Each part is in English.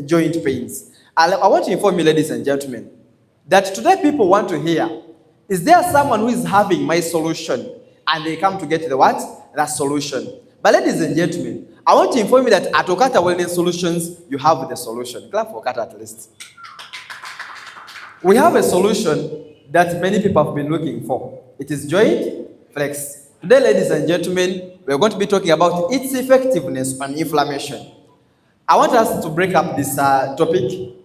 joint pains. I want to inform you, ladies and gentlemen, that today people want to hear, is there someone who is having my solution and they come to get the what? That solution. But ladies and gentlemen, I want to inform you that at Okata Wellness Solutions, you have the solution. Clap for Okata at least. We have a solution that many people have been looking for. It is joint flex. Today, ladies and gentlemen, we are going to be talking about its effectiveness on inflammation. I want us to break up this topic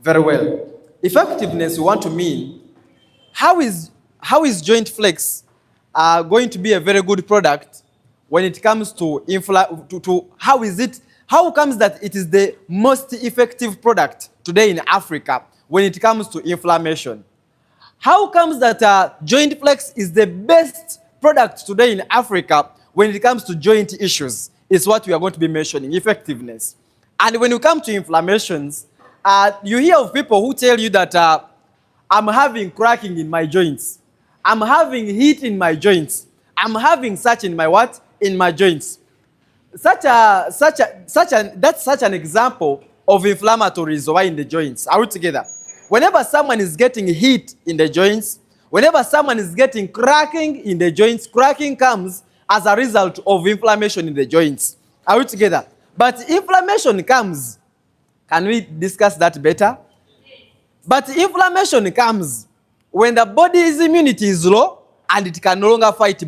very well. Effectiveness, we want to mean, how is joint flex going to be a very good product when it comes to how comes that it is the most effective product today in Africa when it comes to inflammation? How comes that joint flex is the best product today in Africa when it comes to joint issues? Is what we are going to be mentioning, effectiveness. And when you come to inflammations, you hear of people who tell you that I'm having cracking in my joints. I'm having heat in my joints. I'm having such in my what? In my joints. That's such an example of inflammatories in the joints. Are we together? Whenever someone is getting heat in the joints, whenever someone is getting cracking in the joints, cracking comes as a result of inflammation in the joints. Are we together? But inflammation comes. Can we discuss that better? But inflammation comes when the body's immunity is low and it can no longer fight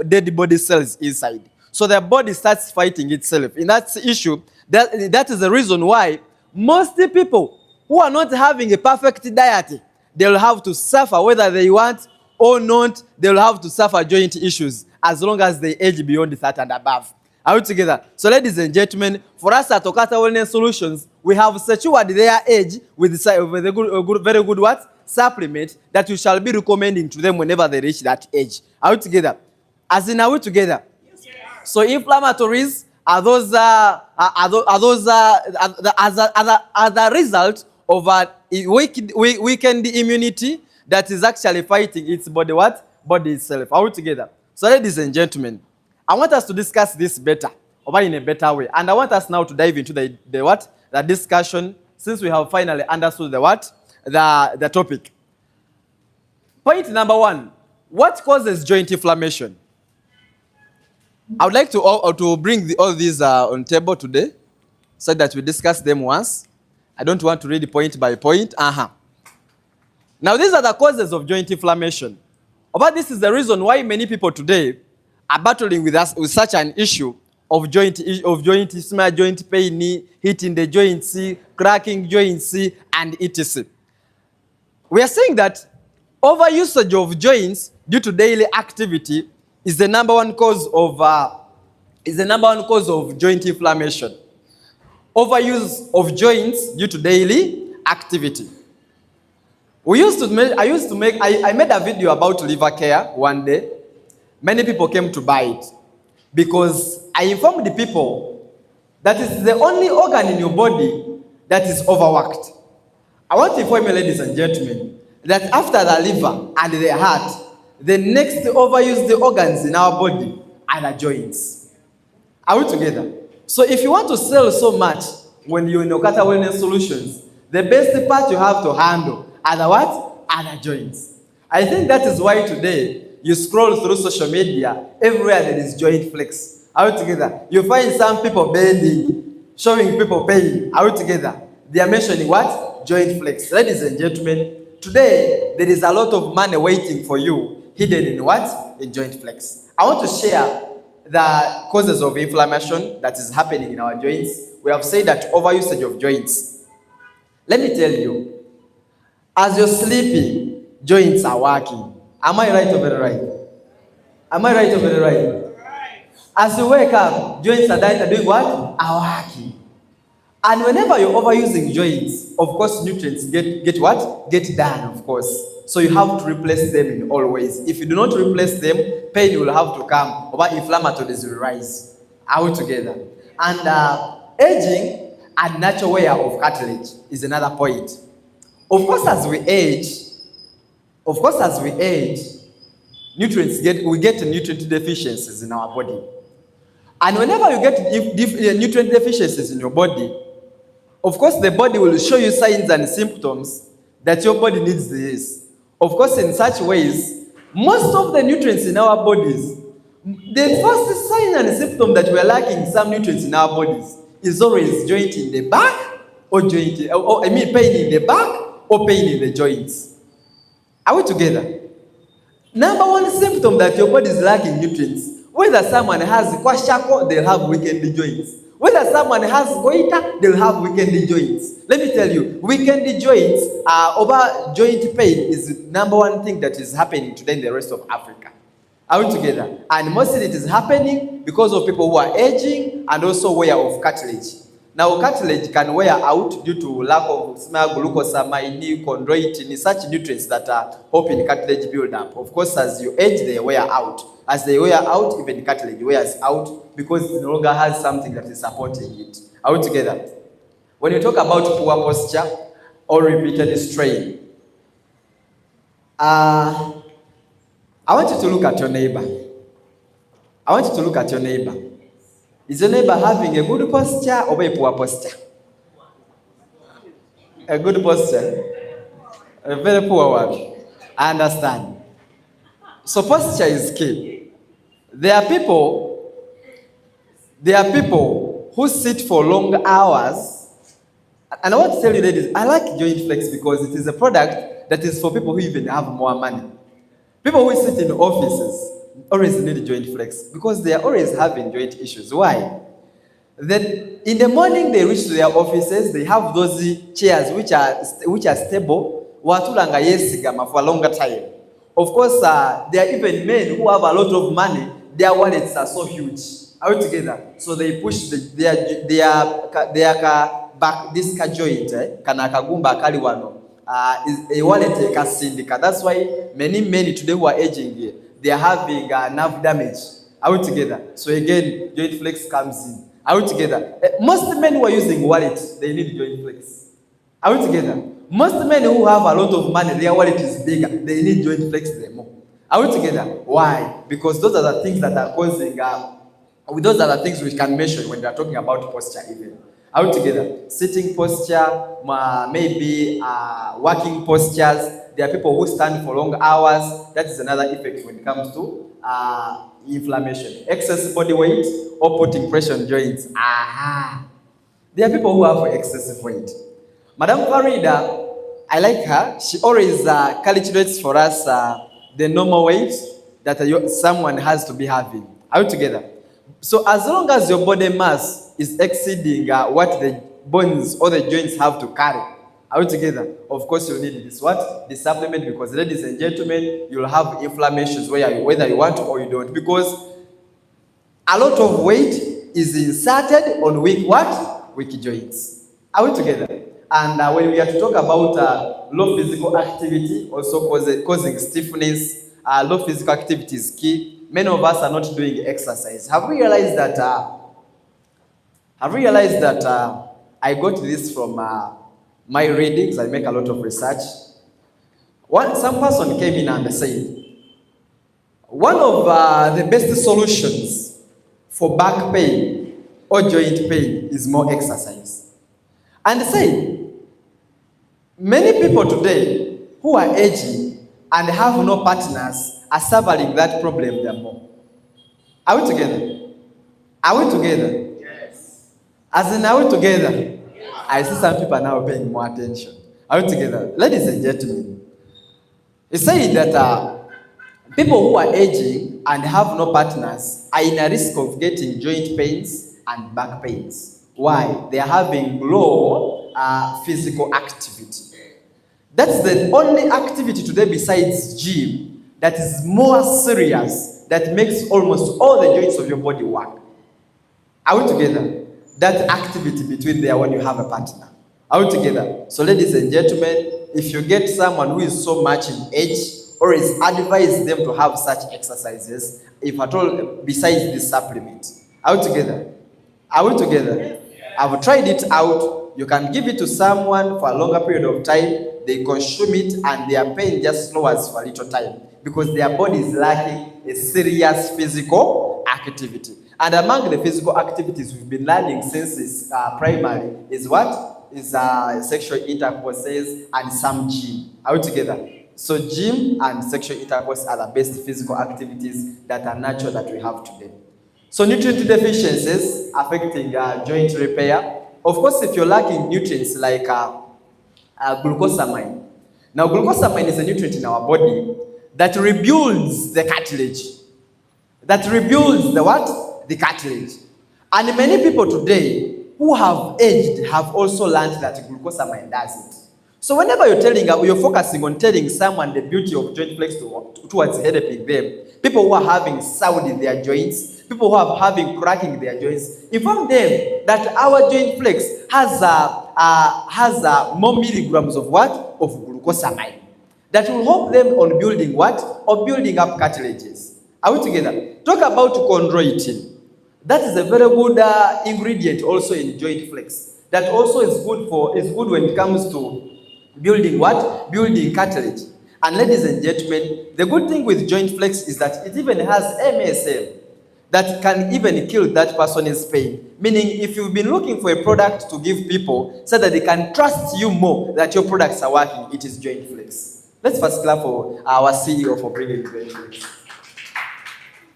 dead body cells inside. So the body starts fighting itself. And that's the issue. That is the reason why most people who are not having a perfect diet, they'll have to suffer whether they want or not. They'll have to suffer joint issues as long as they age beyond 30 and above. Are we together? So ladies and gentlemen, for us at Okata Wellness Solutions, we have secured their age with a very good what? Supplement that we shall be recommending to them whenever they reach that age. Are we together? As in, are we together? Yes. So inflammatories are the result of a weakened immunity that is actually fighting its body what? Body itself. Are we together? So ladies and gentlemen, I want us to discuss this better, or in a better way. And I want us now to dive into the discussion, since we have finally understood the topic. Point number one, what causes joint inflammation? I would like to bring all these on table today so that we discuss them once. I don't want to read point by point. Now, these are the causes of joint inflammation. But this is the reason why many people today are battling with such an issue of joint pain, heat in the joints, cracking joints, and etc. We are saying that overusage of joints due to daily activity is the number one cause of joint inflammation. Overuse of joints due to daily activity. I made a video about liver care one day. Many people came to buy it because I informed the people that it's the only organ in your body that is overworked. I want to inform you, ladies and gentlemen, that after the liver and the heart, the next overused organs in our body are the joints. Are we together? So if you want to sell so much when you're in Okata Wellness Solutions, the best part you have to handle are the what? Are the joints. I think that is why today you scroll through social media, everywhere there is joint flex. Are we together? You find some people bending, showing people pain. Are we together? They are mentioning what? Joint flex. Ladies and gentlemen, today there is a lot of money waiting for you, hidden in what? In joint flex. I want to share the causes of inflammation that is happening in our joints. We have said that overusage of joints. Let me tell you, as you're sleeping, joints are working. Am I right or very right? Am I right or very right? As you wake up, joints are doing what? Are working. And whenever you're overusing joints, of course, nutrients get what? Get down, of course. So you have to replace them in all ways. If you do not replace them, pain will have to come, or inflammatories will rise. Are we together? And aging and natural wear of cartilage is another point. Of course, as we age, we get nutrient deficiencies in our body. And whenever you get nutrient deficiencies in your body, Of course, the body will show you signs and symptoms that your body needs this. Of course, in such ways, most of the nutrients in our bodies, the first sign and symptom that we are lacking some nutrients in our bodies is always joint in the back or pain in the back or pain in the joints. Are we together? Number one symptom that your body is lacking nutrients, whether someone has kwashako, they'll have weakened joints. Whether someone has goiter, they'll have weakened joints. Let me tell you, weakened joints, over joint pain is the number one thing that is happening today in the rest of Africa. Are we together? And mostly it is happening because of people who are aging and also wear of cartilage. Now, cartilage can wear out due to lack of glucosamine, chondroitin, such nutrients that are helping cartilage build up. Of course, as you age, they wear out. As they wear out, even cartilage wears out because it no longer has something that is supporting it. Are we together? When you talk about poor posture or repeated strain, I want you to look at your neighbor. I want you to look at your neighbor. Is your neighbor having a good posture or a poor posture? A good posture. A very poor one. I understand. So posture is key. There are people who sit for long hours. And I want to tell you ladies, I like joinflex because it is a product that is for people who even have more money. People who sit in offices always need joinflex because they are always having joint issues. Why? Then in the morning they reach to their offices, they have those chairs which are stable, watulanga yesigama for a longer time. Of course, there are even men who have a lot of money, their wallets are so huge. Are we together? So they push their back this joint, kanakagumba kaliwano. Is a wallet kasindika. That's why many men today who are aging here, they are having nerve damage. Are we together? So again, joinflex comes in. Are we together? Most men who are using wallets, they need joinflex. Are we together? Most men who have a lot of money, their wallet is bigger, they need joinflex them more. Are we together? Why? Because those are the things that are causing, those are the things we can measure when we are talking about posture even. Are we together? Sitting posture, maybe working postures. There are people who stand for long hours. That is another effect when it comes to inflammation. Excess body weight or putting pressure on joints. There are people who have excessive weight. Madam Farida, I like her. She always calculates for us the normal weight that someone has to be having. Are we together? So as long as your body mass is exceeding what the bones or the joints have to carry, are we together? Of course, you need this this supplement, because ladies and gentlemen, you'll have inflammations whether you want to or you don't, because a lot of weight is inserted on weak joints. Are we together? And when we are to talk about low physical activity, also causing stiffness, low physical activity is key. Many of us are not doing exercise. Have we realized that? I got this from my readings. I make a lot of research. Some person came in and said, one of the best solutions for back pain or joint pain is more exercise. And say, many people today who are aging and have no partners are suffering that problem the more. Are we together? Are we together? Yes. As in, are we together? Yes. I see some people are now paying more attention. Are we together? Ladies and gentlemen, it's saying that people who are aging and have no partners are in a risk of getting joint pains and back pains. Why? They are having low physical activity. That's the only activity today besides gym that is more serious, that makes almost all the joints of your body work. Are we together? That activity between there when you have a partner. Are we together? So ladies and gentlemen, if you get someone who is so much in age, always advise them to have such exercises, if at all, besides this supplement. Are we together? Are we together? I've tried it out. You can give it to someone for a longer period of time. They consume it and their pain just lowers for a little time, because their body is lacking a serious physical activity. And among the physical activities we've been learning since primary is what? sexual intercourses and some gym. Are we together? So gym and sexual intercourse are the best physical activities that are natural that we have today. So nutrient deficiencies affecting joint repair. Of course, if you're lacking nutrients like glucosamine. Now, glucosamine is a nutrient in our body that rebuilds the cartilage. That rebuilds the what? The cartilage. And many people today who have aged have also learned that glucosamine does it. So whenever you're focusing on telling someone the beauty of joint flex towards helping them, people who are having sound in their joints, people who are having cracking in their joints, inform them that our joint flex has more milligrams of what? Of glucosamine. That will help them on building what? Or building up cartilages. Are we together? Talk about chondroitin. That is a very good ingredient also in joint flex. That also is good when it comes to building what? Building cartilage. And ladies and gentlemen, the good thing with joint flex is that it even has MSM that can even kill that person's pain. Meaning, if you've been looking for a product to give people so that they can trust you more that your products are working, it is joint flex. Let's first clap for our CEO for bringing joint flex.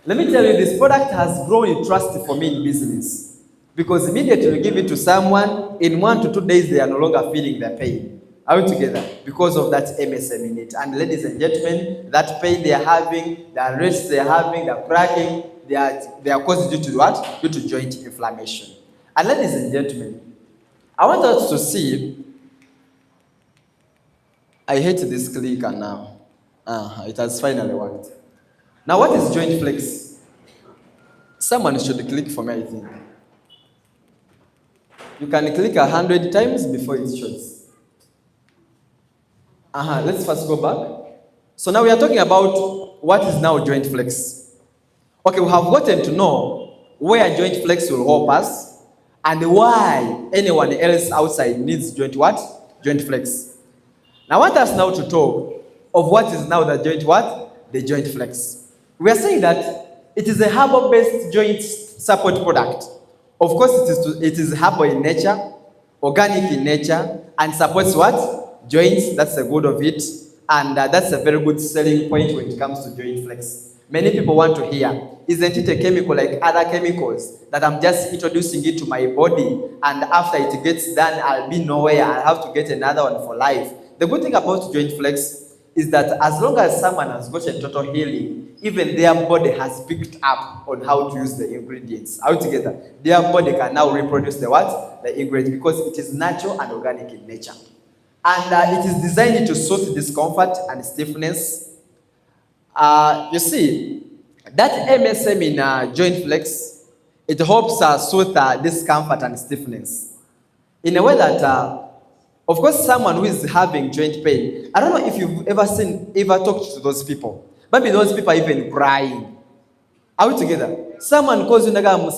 Let me tell you, this product has grown in trust for me in business. Because immediately you give it to someone, in 1 to 2 days, they are no longer feeling their pain. Are we together? Because of that MSM in it. And ladies and gentlemen, that pain they are having, the arrest they are having, the cracking, they are caused due to what? Due to joint inflammation. And ladies and gentlemen, I want us to see, I hate this clicker now. It has finally worked. Now what is joint flex? Someone should click for me, I think. You can click 100 times before it shows. Let's first go back. So now we are talking about what is now joint flex. Okay, we have gotten to know where joint flex will help us and why anyone else outside needs joint what? Joint flex. Now I want us now to talk of what is now the joint what? The joint flex. We are saying that it is a herbal-based joint support product. Of course, it is herbal in nature, organic in nature, and supports what? Joints. That's the good of it. And that's a very good selling point when it comes to joint flex. Many people want to hear, isn't it a chemical like other chemicals that I'm just introducing it to my body and after it gets done, I'll be nowhere, I'll have to get another one for life. The good thing about joint flex is that as long as someone has gotten total healing, even their body has picked up on how to use the ingredients. All together, their body can now reproduce the what? The ingredients, because it is natural and organic in nature. And it is designed to soothe discomfort and stiffness. You see, that MSM in joint flex, it helps soothe discomfort and stiffness. In a way that, of course, someone who is having joint pain, I don't know if you've ever talked to those people. Maybe those people are even crying. Are we together? Someone calls you, I'm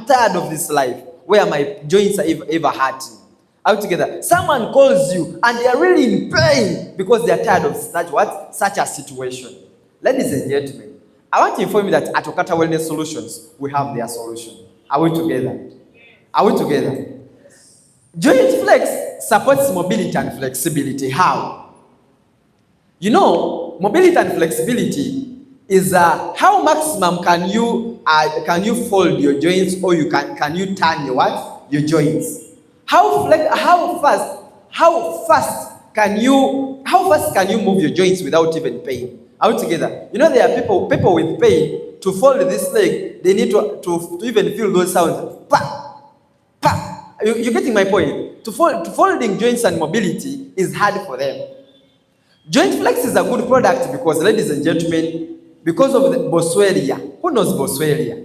tired of this life where my joints are ever hurting. Are we together? Someone calls you and they are really in pain because they are tired of such a situation. Ladies and gentlemen, I want to inform you that at Okata Wellness Solutions, we have their solution. Are we together? Are we together? Joint flex supports mobility and flexibility. How? You know, mobility and flexibility is how maximum can you fold your joints, or can you turn your joints? How fast can you move your joints without even pain? Are we together? You know, there are people with pain, to fold this leg, they need to even feel those sounds. Pa, pa. You're getting my point? Folding joints and mobility is hard for them. Joint flex is a good product because, ladies and gentlemen, because of the Boswellia. Who knows Boswellia?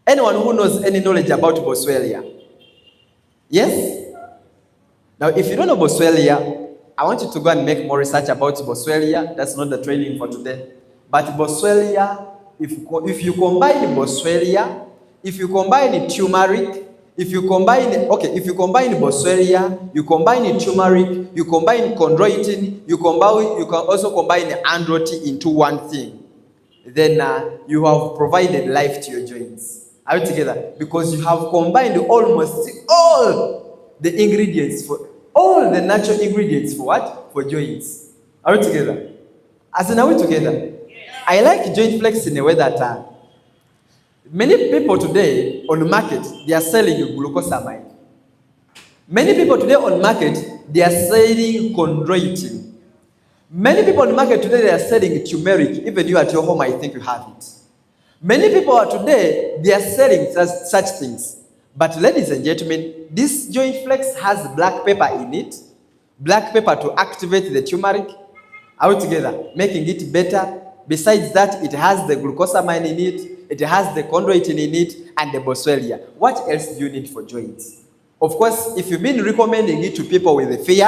Anyone who knows any knowledge about Boswellia? Yes? Now, if you don't know Boswellia, I want you to go and make more research about Boswellia. That's not the training for today. But Boswellia, if you combine Boswellia, if you combine turmeric, if you combine Boswellia, you combine turmeric, you combine chondroitin, you can also combine androgen into one thing, then you have provided life to your joints. Are we together? Because you have combined almost all the ingredients for all the natural ingredients for what? For joints. Are we together? As in, are we together? I like joinflex in a way that many people today on the market, they are selling glucosamine. Many people today on the market, they are selling chondroitin. Many people on the market today, they are selling turmeric. Even you at your home, I think you have it. Many people are today, they are selling such things. But ladies and gentlemen, this joinflex has black pepper in it. Black pepper to activate the turmeric. Are we together? Making it better. Besides that, it has the glucosamine in it. It has the chondroitin in it and the boswellia. What else do you need for joints? Of course, if you've been recommending it to people with fear,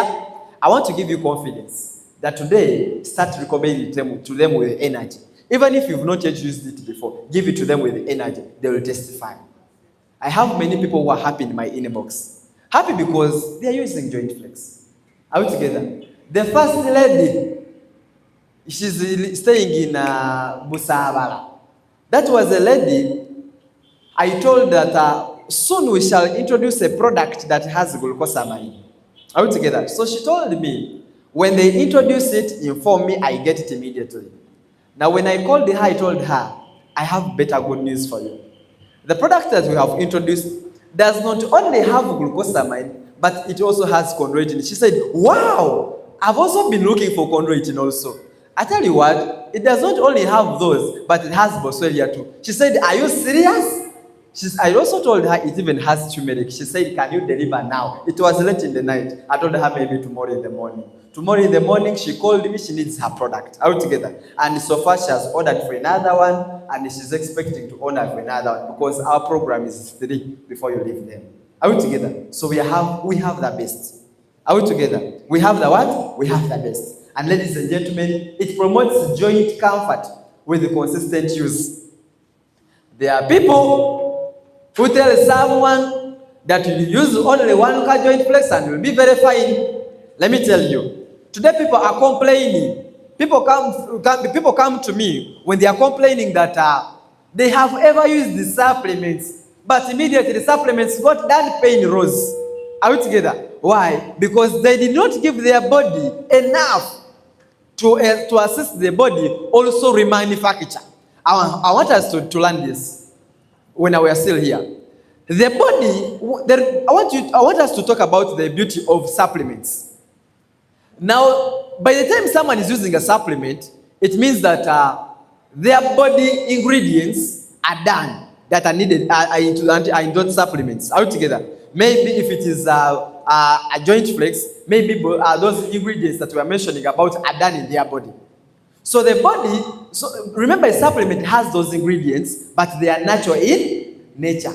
I want to give you confidence that today, start recommending it to them with energy. Even if you've not yet used it before, give it to them with energy. They will testify. I have many people who are happy in my inbox. Happy because they are using joinflex. Are we together? The first lady, she's staying in Busabala. That was a lady. I told that soon we shall introduce a product that has glucosamine. Are we together? So she told me, when they introduce it, inform me, I get it immediately. Now when I called her, I told her, I have better good news for you. The product that we have introduced does not only have glucosamine, but it also has chondroitin. She said, wow, I've also been looking for chondroitin also. I tell you what, it does not only have those, but it has boswellia too. She said, are you serious? I also told her it even has turmeric. She said, can you deliver now? It was late in the night. I told her maybe tomorrow in the morning. Tomorrow in the morning, she called me. She needs her product. Are we together? And so far, she has ordered for another one, and she's expecting to order for another one because our program is 3 before you leave them. Are we together? So we have the best. Are we together? We have the what? We have the best. And ladies and gentlemen, it promotes joint comfort with the consistent use. There are people who tell someone that you use only one joinflex and you'll be very fine. Let me tell you, today people are complaining. People come to me when they are complaining that they have ever used the supplements, but immediately the supplements got that pain rose. Are we together? Why? Because they did not give their body enough to assist the body also remanufacture. I want us to learn this when we are still here. The body, I want us to talk about the beauty of supplements. Now, by the time someone is using a supplement, it means that their body ingredients are done that are needed are in those supplements. Are we together? Maybe if it is a joint flex, maybe those ingredients that we are mentioning about are done in their body. So the body, remember a supplement has those ingredients, but they are natural in nature.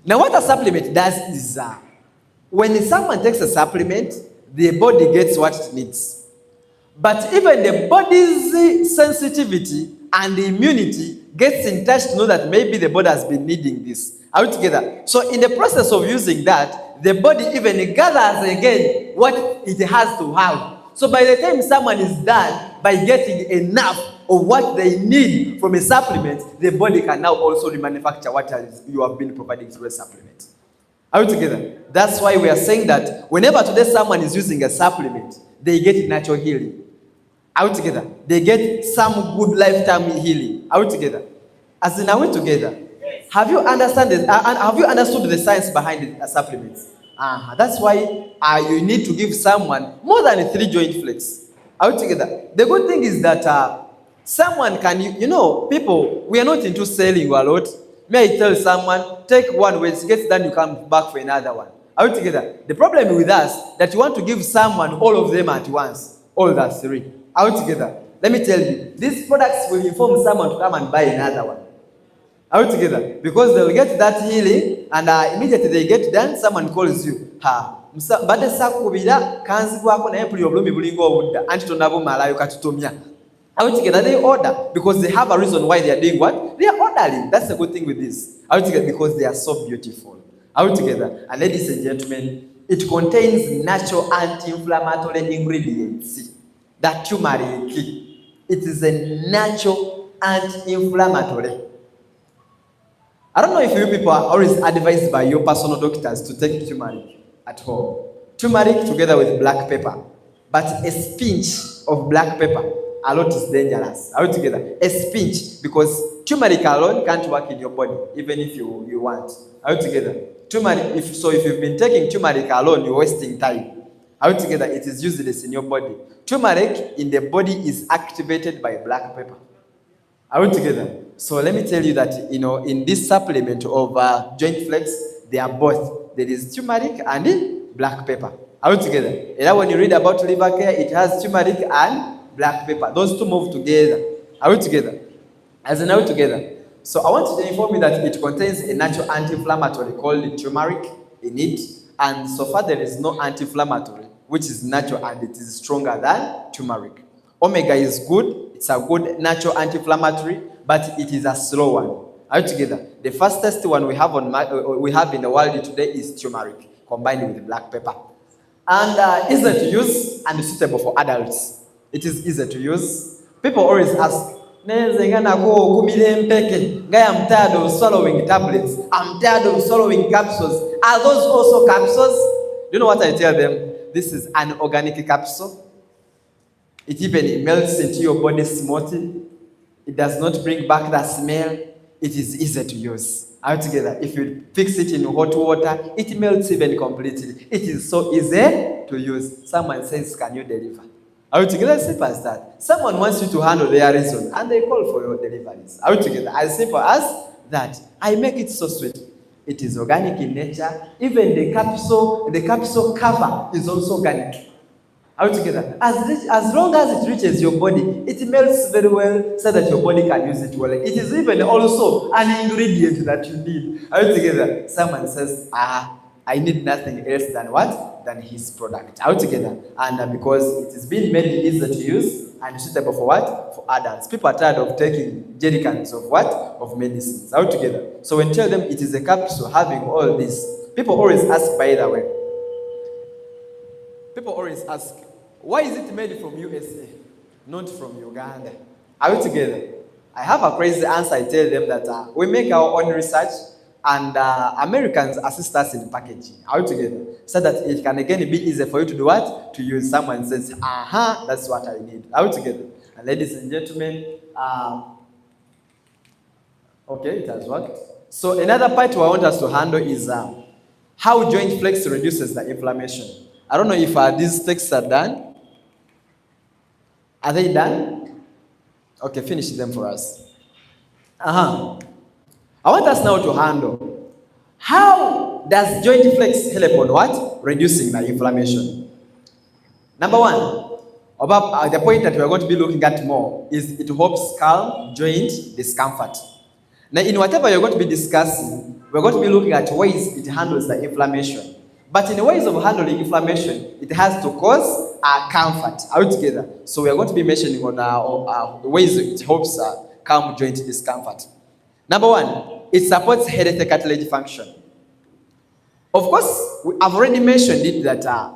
Now what a supplement does is, when someone takes a supplement, the body gets what it needs. But even the body's sensitivity and immunity gets in touch to know that maybe the body has been needing this. Are we together? So in the process of using that, the body even gathers again what it has to have. So by the time someone is done by getting enough of what they need from a supplement, the body can now also remanufacture what you have been providing through a supplement. Are we together? That's why we are saying that whenever today someone is using a supplement, they get natural healing. Are we together? They get some good lifetime healing. Are we together? As in, are we together? Yes. Have you understood the science behind the supplements? That's why you need to give someone more than 3 joint flex. Are we together? The good thing is that someone can, people, we are not into selling a lot. May I tell someone, take one, when it gets done, you come back for another one. Are we together? The problem with us, that you want to give someone all of them at once, all that 3. Are we together? Let me tell you, these products will inform someone to come and buy another one. Are we together? Because they will get that healing, and immediately they get done, someone calls you. Bade sakubira kanzibwako naye puli obulumi bulingo obudda anti tonabo malayo katutumya. Are we together? They order because they have a reason why they are doing what? They are ordering. That's the good thing with this. Are we together? Because they are so beautiful. Are we together? And ladies and gentlemen, it contains natural anti-inflammatory ingredients. That turmeric, it is a natural anti-inflammatory. I don't know if you people are always advised by your personal doctors to take turmeric at home. Turmeric together with black pepper. But a pinch of black pepper alone is dangerous. Altogether, a pinch, because turmeric alone can't work in your body, even if you want. Altogether, turmeric. If you've been taking turmeric alone, you're wasting time. Altogether, it is useless in your body. Turmeric in the body is activated by black pepper. Are we together? So let me tell you that, in this supplement of joinflex, they are both. There is turmeric and black pepper. Are we together? And when you read about liver care, it has turmeric and black pepper. Those two move together. Are we together? As in, are we together? So I want to inform you that it contains a natural anti-inflammatory called turmeric in it. And so far there is no anti-inflammatory, which is natural and it is stronger than turmeric. Omega is good. It's a good natural anti-inflammatory, but it is a slow one. Are you together? The fastest one we have in the world today is turmeric, combined with black pepper. And easy to use and suitable for adults. It is easy to use. People always ask, I'm tired of swallowing tablets. I'm tired of swallowing capsules. Are those also capsules? Do you know what I tell them? This is an organic capsule. It even melts into your body smoothly. It does not bring back the smell. It is easy to use. Altogether, if you fix it in hot water, it melts even completely. It is so easy to use. Someone says, can you deliver? Altogether, as simple as that. Someone wants you to handle their reason, and they call for your deliveries. Altogether, as simple as that. I make it so sweet. It is organic in nature. Even the capsule cover is also organic. Altogether, as long as it reaches your body, it melts very well so that your body can use it well. It is even also an ingredient that you need. Altogether, someone says, I need nothing else than what? Than his product. Altogether, and because it is being made easy to use and suitable for what? For adults. People are tired of taking jerry cans of what? Of medicines. Altogether. So when you tell them it is a capsule having all this, people always ask, by the way. People always ask, why is it made from USA, not from Uganda? Are we together? I have a crazy answer. I tell them that we make our own research and Americans assist us in packaging. Are we together? So that it can again be easy for you to do what? To use. Someone says, that's what I need. Are we together? And ladies and gentlemen, okay, it has worked. So another part I want us to handle is how joinflex reduces the inflammation. I don't know if these texts are done. Are they done? Okay, finish them for us. I want us now to handle how does joinflex help on what? Reducing the inflammation. Number one, about the point that we are going to be looking at more is it helps calm joint discomfort. Now, in whatever you're going to be discussing, we're going to be looking at ways it handles the inflammation. But in the ways of handling inflammation, it has to cause comfort. Are we together? So we are going to be mentioning on the ways it helps calm joint discomfort. Number one, it supports healthy cartilage function. Of course, I've already mentioned it that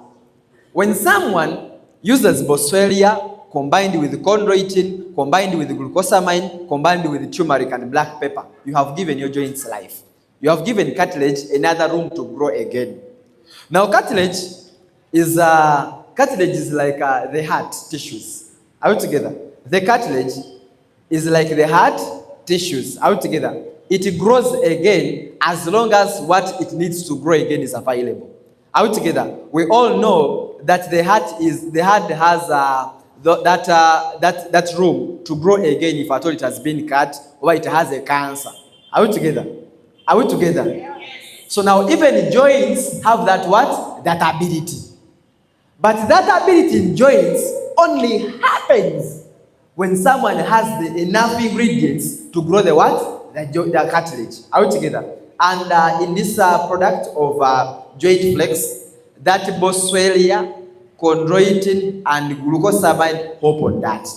when someone uses boswellia combined with chondroitin, combined with glucosamine, combined with turmeric and black pepper, you have given your joints life. You have given cartilage another room to grow again. Now, cartilage is like the heart tissues. Are we together? The cartilage is like the heart tissues. Are we together? It grows again as long as what it needs to grow again is available. Are we together? We all know that the heart has that room to grow again if at all it has been cut or it has a cancer. Are we together? Are we together? So now even joints have that what? That ability. But that ability in joints only happens when someone has the enough ingredients to grow the what? The cartilage. Are we together? And in this product of joinflex, that boswellia, chondroitin, and glucosamine help on that.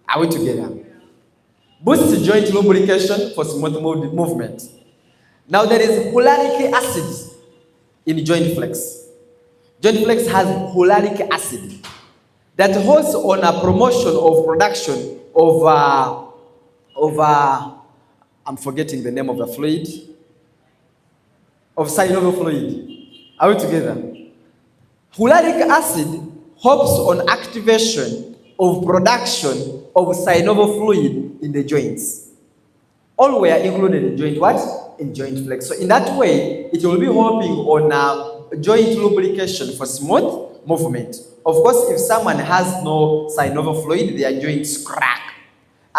Are we together? Boosts joint lubrication for smooth movement. Now there is hyaluronic acid in joinflex. Joinflex has hyaluronic acid that holds on a promotion of production of I'm forgetting the name of the fluid, of synovial fluid. Are we together? Hyaluronic acid helps on activation of production of synovial fluid in the joints. All were included in joint what? In joint flex. So in that way, it will be helping on joint lubrication for smooth movement. Of course, if someone has no synovial fluid, their joints crack.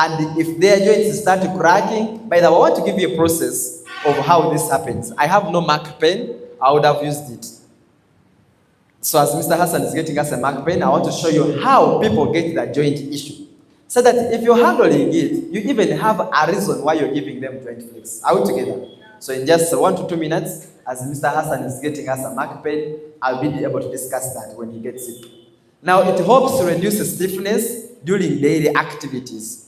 And if their joints start cracking, by the way, I want to give you a process of how this happens. I have no Mac pen, I would have used it. So as Mr. Hassan is getting us a Mac pen, I want to show you how people get the joint issue. So that if you're handling it, you even have a reason why you're giving them joint flex. Are we together? So in just 1 to 2 minutes, as Mr. Hassan is getting us a Mac pen, I'll be able to discuss that when he gets it. Now it helps to reduce stiffness during daily activities.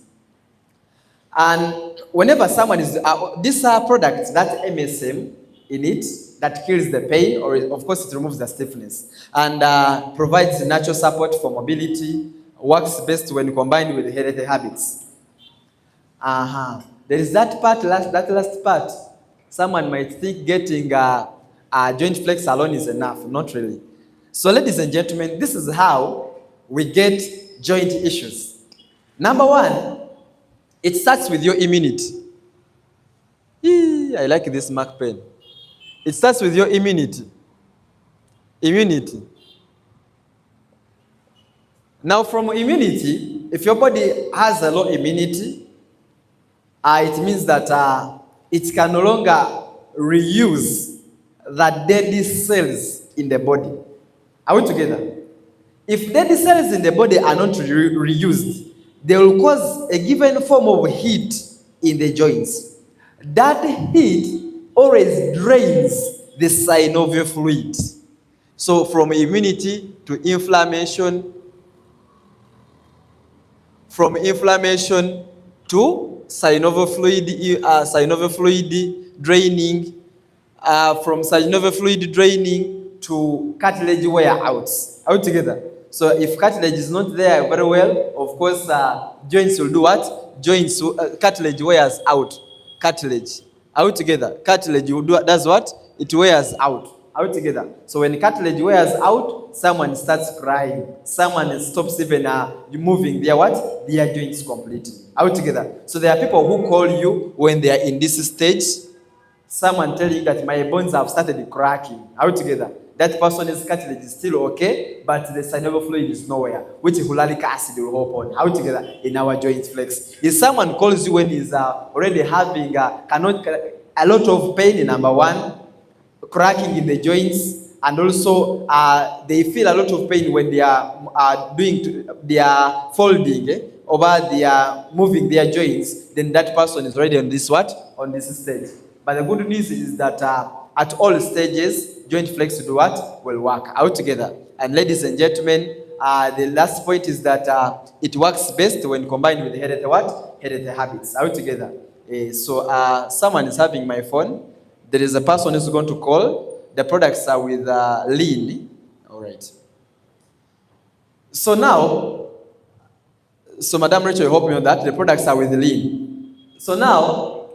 And whenever someone is, these are products that MSM in it that kills the pain, or of course it removes the stiffness, and provides natural support for mobility, works best when combined with healthy habits. There is that part, that last part. Someone might think getting a joint flex alone is enough. Not really. So ladies and gentlemen, this is how we get joint issues. Number one, it starts with your immunity. I like this Mac pen. It starts with your immunity. Immunity. Now from immunity, if your body has a low immunity, it means that it can no longer reuse the dead cells in the body. Are we together? If dead cells in the body are not reused, they will cause a given form of heat in the joints. That heat always drains the synovial fluid. So from immunity to inflammation, from inflammation to synovial fluid draining, from synovial fluid draining to cartilage wear outs. Are we together? So if cartilage is not there very well, of course, joints will do what? Joints, cartilage wears out. Cartilage. Are we together? Cartilage will do, does what? It wears out. Are we together? So when cartilage wears out, someone starts crying. Someone stops even moving their what? Their joints completely. Are we together? So there are people who call you when they are in this stage. Someone telling you that my bones have started cracking. Are we together? That person's cartilage is still okay, but the synovial fluid is nowhere, which hyaluronic acid will help on. How together in our joint flex. If someone calls you when he's already having a lot of pain, number one, cracking in the joints, and also they feel a lot of pain when they are folding over, they are moving their joints, then that person is already on this what? On this stage. But the good news is that at all stages, joint flex will do what? Will work. Out together. And ladies and gentlemen, the last point is that it works best when combined with healthy what? Healthy habits. Out together. So someone is having my phone. There is a person who's going to call. The products are with lean. All right. So now, Madam Rachel, you help me on that. The products are with lean. So now,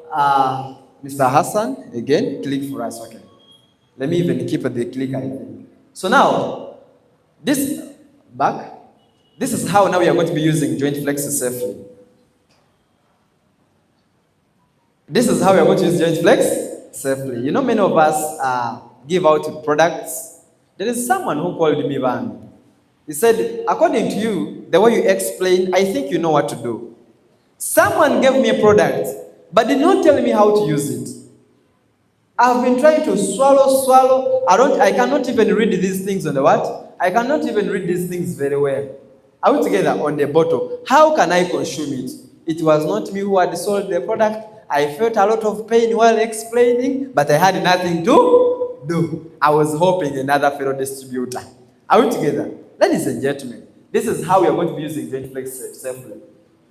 Mr. Hassan, again, click for us. Okay. Let me even keep the clicker, I think. So now, this is how now we are going to be using joint flex safely. This is how we are going to use joint flex safely. You know, many of us give out products. There is someone who called me one. He said, according to you, the way you explain, I think you know what to do. Someone gave me a product, but did not tell me how to use it. I've been trying to swallow. I cannot even read these things on the what? I cannot even read these things very well. Are we together on the bottle? How can I consume it? It was not me who had sold the product. I felt a lot of pain while explaining, but I had nothing to do. I was hoping another fellow distributor. Are we together? Ladies and gentlemen, this is how we are going to be using joint flex safely.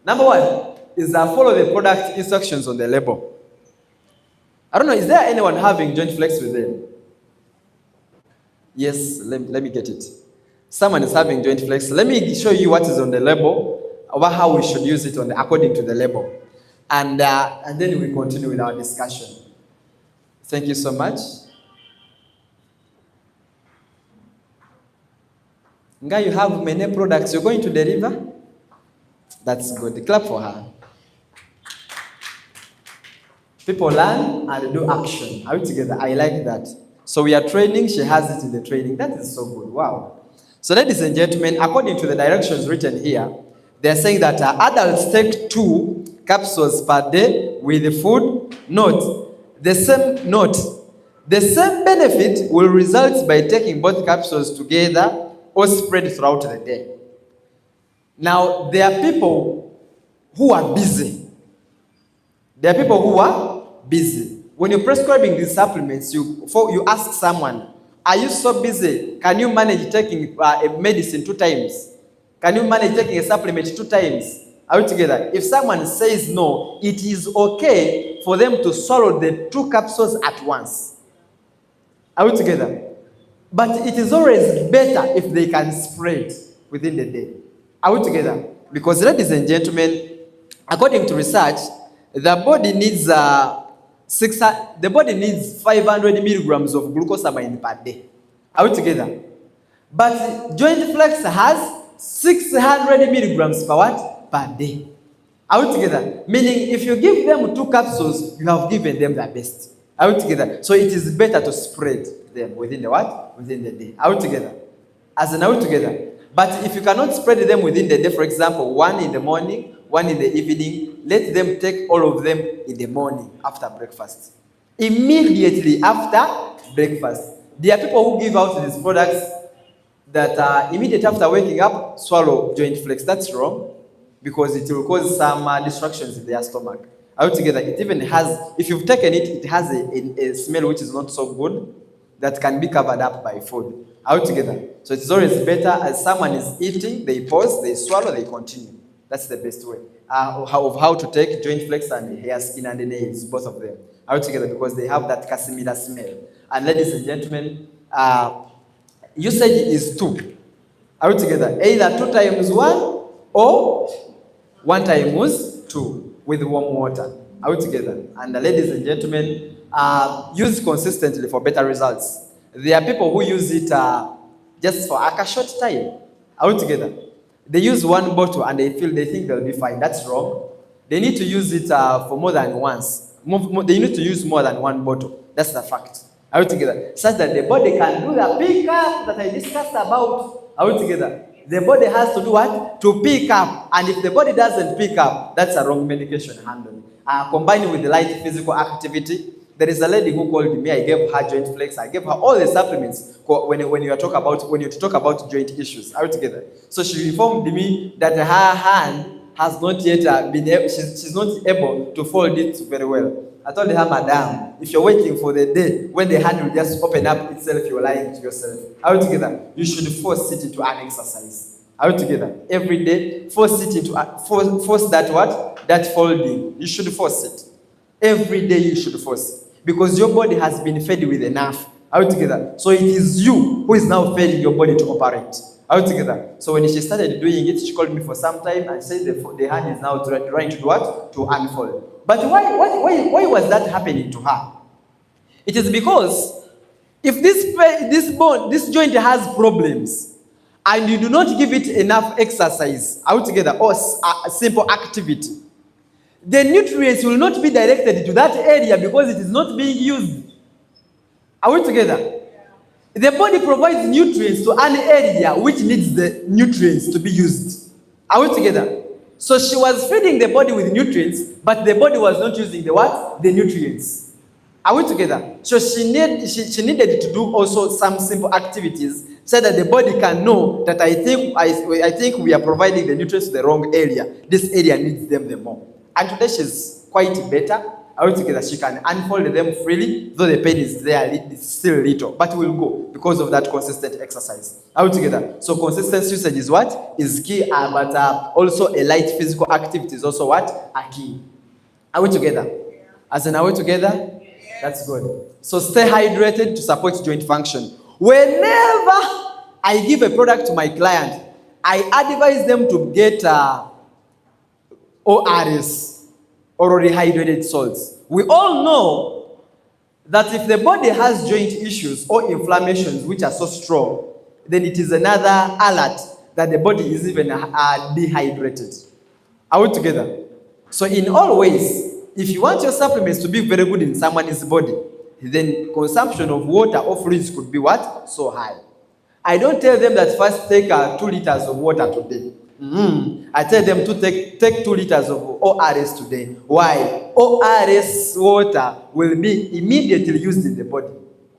Number one is follow the product instructions on the label. I don't know, is there anyone having joint flex with them? Yes, let me get it. Someone is having joint flex. Let me show you what is on the label, about how we should use it according to the label. and then we continue with our discussion. Thank you so much. Nga, you have many products you're going to deliver? That's good. Clap for her. People learn and do action. Are we together? I like that. So we are training, she has it in the training. That is so good. Wow. So ladies and gentlemen, according to the directions written here, they're saying that adults take 2 capsules per day with the food. Note, the same benefit will result by taking both capsules together or spread throughout the day. Now, there are people who are busy. There are people who are busy. When you're prescribing these supplements, you ask someone, are you so busy? Can you manage taking a medicine 2 times? Can you manage taking a supplement 2 times? Are we together? If someone says no, it is okay for them to swallow the 2 capsules at once. Are we together? But it is always better if they can spread within the day. Are we together? Because ladies and gentlemen, according to research, the body needs 500 milligrams of glucosamine per day. Are we together? But joinflex has 600 milligrams per what? Per day. Are we together? Meaning, if you give them 2 capsules, you have given them the best. Are we together? So it is better to spread them within the what? Within the day. Are we together? As in, are we together? But if you cannot spread them within the day, for example, 1 in the morning, 1 in the evening, let them take all of them in the morning after breakfast. Immediately after breakfast. There are people who give out these products that immediately after waking up, swallow joinflex. That's wrong, because it will cause some distractions in their stomach. Are we together? It even has, if you've taken it, it has a smell which is not so good that can be covered up by food. Are we together? So it's always better as someone is eating, they pause, they swallow, they continue. That's the best way of how to take joinflex and hair, skin, and nails, both of them. Are we together? Because they have that casimida smell. And ladies and gentlemen, usage is 2. Are we together? Either 2 times 1 or 1 times 2 with warm water. Are we together? And ladies and gentlemen, use consistently for better results. There are people who use it just for a short time. Are we together? They use 1 bottle and they think they'll be fine. That's wrong. They need to use it for more than once. They need to use more than 1 bottle. That's the fact. Are we together? Such that the body can do the pick up that I discussed about. Are we together? The body has to do what? To pick up. And if the body doesn't pick up, that's a wrong medication handling. Combined with the light physical activity, there is a lady who called me. I gave her joinflex. I gave her all the supplements when you talk about joint issues. Are we together? So she informed me that her hand has not yet been able, she's not able to fold it very well. I told her, madam, if you're waiting for the day when the hand will just open up itself, you're lying to yourself. Are we together? You should force it into an exercise. Are we together? Every day, force it into force that what? That folding. You should force it. Every day you should force it. Because your body has been fed with enough. Are we together? So it is you who is now feeding your body to operate. Are we together? So when she started doing it, she called me for some time and said the hand is now trying to do what? To unfold. But why was that happening to her? It is because if this joint has problems and you do not give it enough exercise, are we together, or simple activity, the nutrients will not be directed to that area because it is not being used. Are we together? The body provides nutrients to an area which needs the nutrients to be used. Are we together? So she was feeding the body with nutrients, but the body was not using the what? The nutrients. Are we together? So she needed to do also some simple activities so that the body can know that I think we are providing the nutrients to the wrong area. This area needs them the more. And today she's quite better. Are we together? She can unfold them freely, though the pain is there, it's still little, but will go because of that consistent exercise. Are we together? So consistent usage is what? Is key, but also a light physical activity is also what? A key. Are we together? As in, are we together? That's good. So stay hydrated to support joint function. Whenever I give a product to my client, I advise them to get ORS. or rehydrated salts. We all know that if the body has joint issues or inflammations which are so strong, then it is another alert that the body is even dehydrated. Are we together? So in all ways, if you want your supplements to be very good in someone's body, then consumption of water or fluids could be what? So high. I don't tell them that first take 2 liters of water today. I tell them to take 2 liters of ORS today. Why? ORS water will be immediately used in the body.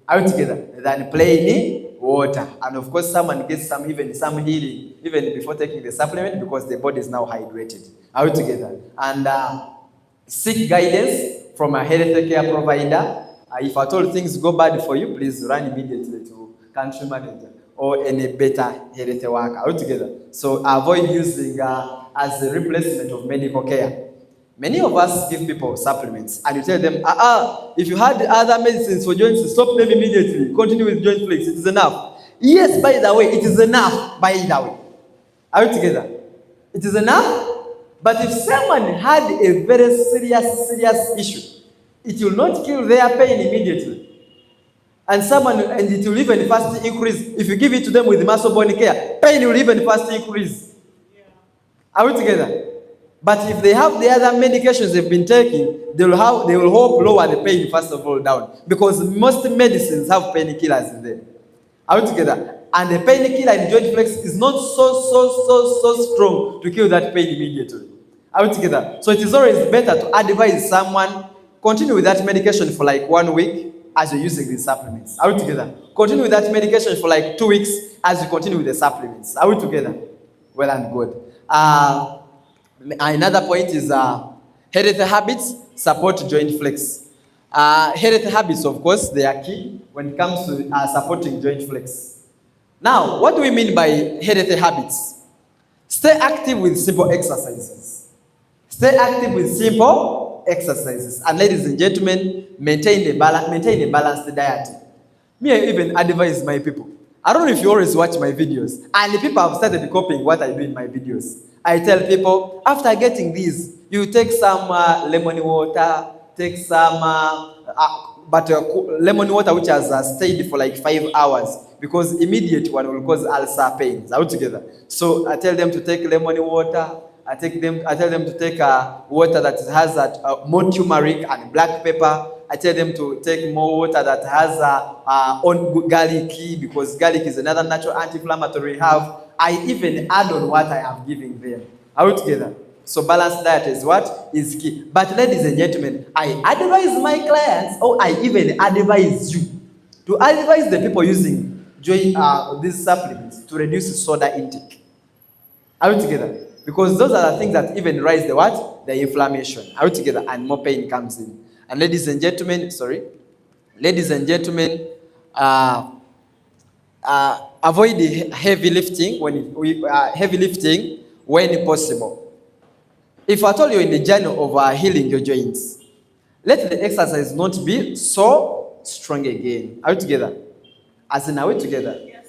Are we together? Than plain water. And of course, someone gets some healing even before taking the supplement because the body is now hydrated. Are we together? And seek guidance from a health care provider. If at all things go bad for you, please run immediately to country manager or any better health worker. Are we together? So avoid using as a replacement of medical care. Many of us give people supplements and you tell them, if you had other medicines for joints, stop them immediately. Continue with joinflex. It is enough. Yes, by the way, it is enough. By the way. Are we together? It is enough. But if someone had a very serious issue, it will not kill their pain immediately. And it will even fast increase. If you give it to them with muscle bone care, pain will even fast increase. Are we together? But if they have the other medications they've been taking, they will help lower the pain first of all down. Because most medicines have painkillers in them. Are we together? And the painkiller in joinflex is not so strong to kill that pain immediately. Are we together? So it is always better to advise someone, continue with that medication for like 1 week as you're using these supplements. Are we together? Continue with that medication for like 2 weeks as you continue with the supplements. Are we together? Well and good. Another point is health habits support joinflex. Health habits, of course, they are key when it comes to supporting joinflex. Now, what do we mean by health habits? Stay active with simple exercises. Stay active with simple exercises. And ladies and gentlemen, maintain a balanced diet. Me, I even advise my people. I don't know if you always watch my videos, and the people have started copying what I do in my videos. I tell people, after getting these, you take some lemon water, take some lemon water which has stayed for like 5 hours, because immediate one will cause ulcer pains. Are we together? So I tell them to take lemon water. I tell them to take water that has more turmeric and black pepper. I tell them to take more water that has on garlic, because garlic is another natural anti-inflammatory we have. I even add on what I have given them. Are we together? So balanced diet is what? Is key. But ladies and gentlemen, I advise my clients, or I even advise you, to advise the people using these supplements to reduce soda intake. Are we together? Because those are the things that even rise the what? The inflammation. Are we together? And more pain comes in. And ladies and gentlemen, avoid heavy lifting when possible. If at all you're in the journey of healing your joints, let the exercise not be so strong again. Are we together? As in, are we together? Yes.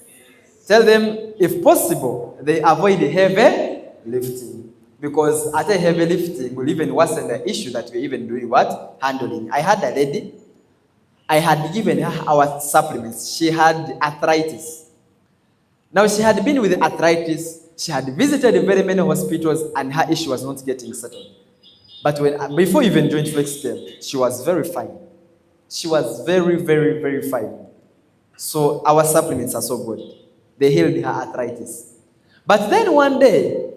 Tell them, if possible, they avoid heavy lifting. Because at a heavy lifting will even worsen the issue that we're even doing what? Handling. I had a lady, I had given her our supplements. She had arthritis. Now she had been with arthritis. She had visited very many hospitals and her issue was not getting settled. But before even joinflex came, she was very fine. She was very fine. So our supplements are so good. They healed her arthritis. But then one day,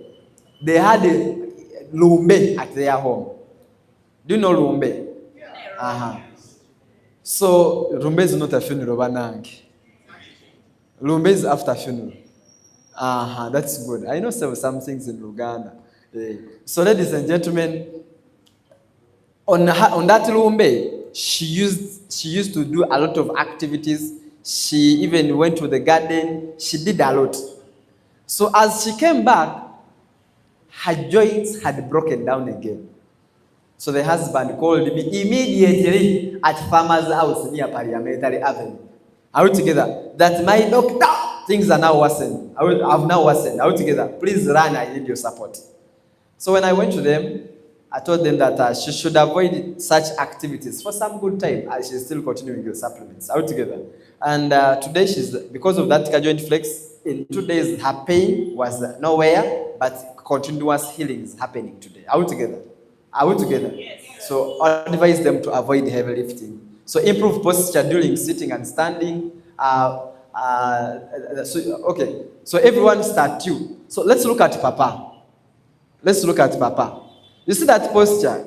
they had a lumbe at their home. Do you know lumbe? Yeah. So lumbe is not a funeral, banang. Lumbe is after funeral. That's good. I know some things in Luganda. So ladies and gentlemen, on that lumbe, she used to do a lot of activities. She even went to the garden. She did a lot. So as she came back, her joints had broken down again. So the husband called me immediately at Farmer's house near Parliamentary Avenue. Are we together? That my doctor, things are now worsened. I've now worsened. Are we together? Please run, I need your support. So when I went to them, I told them that she should avoid such activities for some good time, and she's still continuing with supplements altogether. And today, because of that joint flex, in 2 days, her pain was nowhere, but continuous healing is happening today altogether. Are we together? Yes. So I advise them to avoid heavy lifting. So improve posture during sitting and standing. Okay, so everyone start you. So let's look at Papa. Let's look at Papa. You see that posture?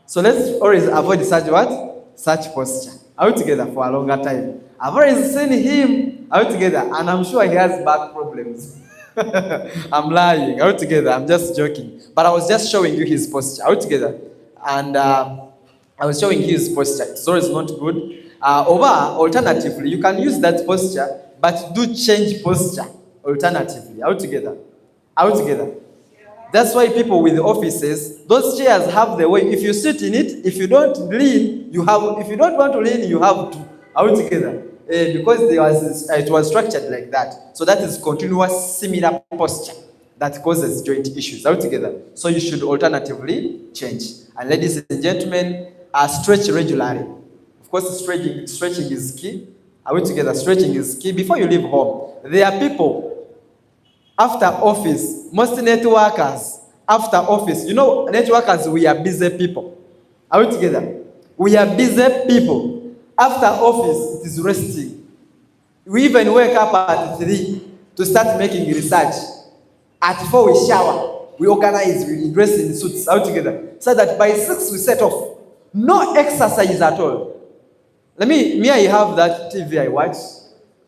So let's always avoid such what? Such posture. Out together for a longer time. I've always seen him out together, and I'm sure he has back problems. I'm lying. Out together. I'm just joking. But I was just showing you his posture. Out together. And I was showing you his posture. So it's not good. Or alternatively, you can use that posture, but do change posture alternatively. Out together. Out together. That's why people with offices, those chairs have the way. If you sit in it, if you don't lean, you have. If you don't want to lean, you have to. Out together. Because it was structured like that. So that is continuous similar posture that causes joint issues altogether. So you should alternatively change. And ladies and gentlemen, stretch regularly. Of course, stretching is key. Are we together? Stretching is key. Before you leave home, there are people after office, most networkers after office. You know, networkers, we are busy people. Are we together? We are busy people. After office, it is resting. We even wake up at 3 to start making research. At 4, we shower. We organize, we dress in suits out together. So that by 6, we set off. No exercise at all. I have that TV I watch.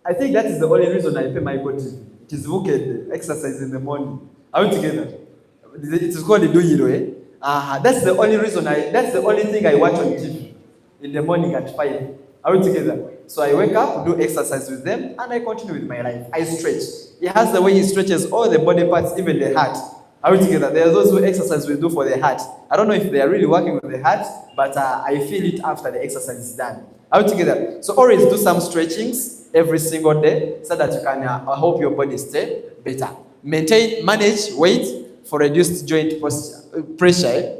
I think that is the only reason I pay my TV. It is wicked, exercise in the morning. Out together. It is called Doyiro, eh? That's the only thing I watch on TV. In the morning at 5, are we together? So I wake up, do exercise with them, and I continue with my life. I stretch. He has the way he stretches all the body parts, even the heart. Are we together? There are those who exercise we do for the heart. I don't know if they are really working with the heart, but I feel it after the exercise is done. Are we together? So always do some stretchings every single day so that you can help your body stay better. Manage weight for reduced joint pressure.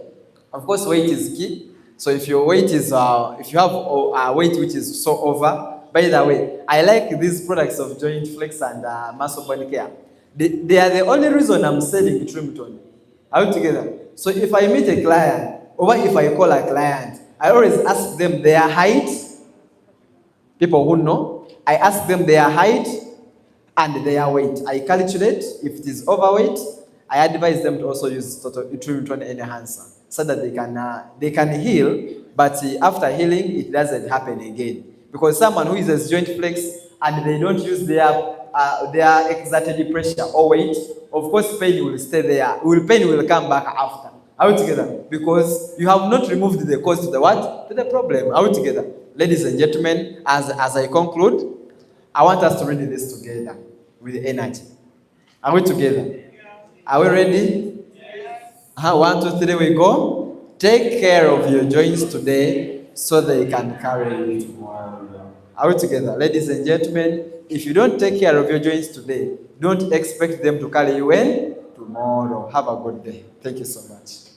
Of course, weight is key. So if your weight is, if you have a weight which is so over, by the way, I like these products of Joint Flex and Muscle Body Care. They are the only reason I'm selling Trimton. Are we together? So if I meet a client, or if I call a client, I always ask them their height. People who know, I ask them their height and their weight. I calculate if it is overweight. I advise them to also use Trimton Enhancer, so that they can heal, but after healing, it doesn't happen again. Because someone who uses joint flex and they don't use their exerted pressure or weight, of course, pain will stay there. Pain will come back after. Are we together? Because you have not removed the cause to the what? To the problem. Are we together? Ladies and gentlemen, as I conclude, I want us to read this together with energy. Are we together? Are we ready? 1, 2, 3, we go. Take care of your joints today so they can carry you tomorrow. Are we together? Ladies and gentlemen, if you don't take care of your joints today, don't expect them to carry you in tomorrow. Have a good day. Thank you so much.